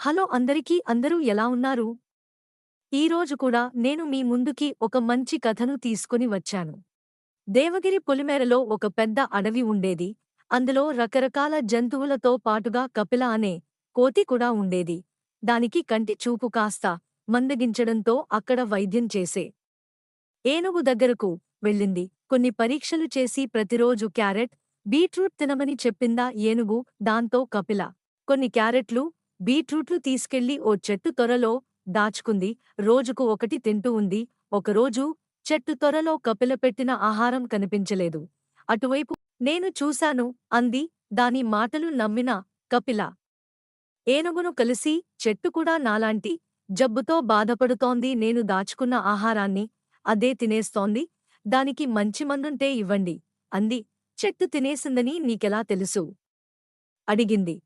Hello అందరూ ఎలా ఉన్నారు? ఈరోజు కూడా నేను మీ ముందుకి ఒక మంచి కథను తీసుకుని వచ్చాను. దేవగిరి పొలిమేరలో ఒక పెద్ద అడవి ఉండేది. అందులో రకరకాల జంతువులతో పాటుగా కపిల అనే కోతి కూడా ఉండేది. దానికి కంటి చూపు కాస్త మందగించడంతో అక్కడ వైద్యం చేసే ఏనుగు దగ్గరకు వెళ్ళింది. కొన్ని పరీక్షలు చేసి ప్రతిరోజు క్యారెట్, బీట్రూట్ తినమని చెప్పిందా ఏనుగు. దాంతో కపిల కొన్ని క్యారెట్లు, బీట్రూట్లు తీసుకెళ్లి ఓ చెట్టు తొర్రలో దాచుకుంది. రోజుకు ఒకటి తింటూ ఉంది. ఒకరోజు చెట్టు తొర్రలో కపిల పెట్టిన ఆహారం కనిపించలేదు. అటువైపు నేను చూశాను అంది. దాని మాటలు నమ్మిన కపిల ఏనుగును కలిసి, చెట్టు కూడా నాలాంటి జబ్బుతో బాధపడుతోంది. నేను దాచుకున్న ఆహారాన్ని అదే తినేస్తోంది. దానికి మంచి మందుంటే ఇవ్వండి అంది. చెట్టు తినేసిందని నీకెలా తెలుసు? అడిగింది.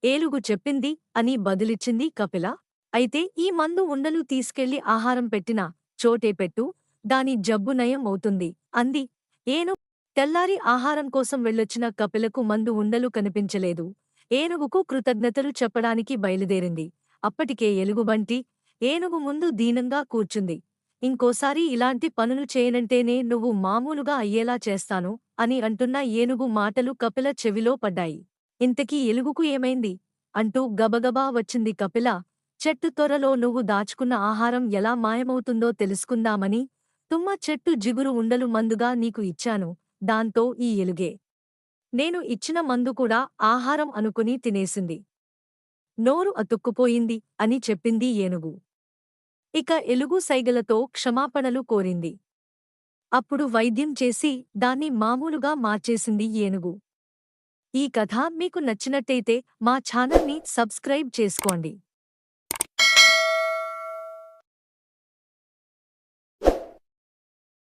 ఏనుగు చెప్పింది అని బదులిచ్చింది కపిల. అయితే ఈ మందు ఉండలు తీసుకెళ్లి ఆహారం పెట్టిన చోటే పెట్టు. దాని జబ్బు నయం అవుతుంది అంది. ఏనుగు తెల్లారి ఆహారం కోసం వెళ్ళొచ్చిన కపిలకు మందు ఉండలు కనిపించలేదు. ఏనుగుకు కృతజ్ఞతలు చెప్పడానికి బయలుదేరింది. అప్పటికే ఎలుగుబంటి ఏనుగు ముందు దీనంగా కూర్చుంది. ఇంకోసారి ఇలాంటి పనులు చేయనంటేనే నువ్వు మామూలుగా అయ్యేలా చేస్తాను అని అంటున్న ఏనుగు మాటలు కపిల చెవిలో పడ్డాయి. ఇంతకీ ఎలుగుకు ఏమైంది? అంటూ గబగబా వచ్చింది కపిల. చెట్టు తొర్రలో నువ్వు దాచుకున్న ఆహారం ఎలా మాయమవుతుందో తెలుసుకుందామని తుమ్మ చెట్టు జిగురు ఉండలు మందుగా నీకు ఇచ్చాను. దాంతో ఈ ఎలుగే నేను ఇచ్చిన మందు కూడా ఆహారం అనుకుని తినేసింది. నోరు అతుక్కుపోయింది అని చెప్పింది ఏనుగు. ఇక ఎలుగు సైగలతో క్షమాపణలు కోరింది. అప్పుడు వైద్యం చేసి దాన్ని మామూలుగా మార్చేసింది ఏనుగు. ఈ కథ మీకు నచ్చినట్టయితే మా ఛానల్ని సబ్స్క్రైబ్ చేసుకోండి.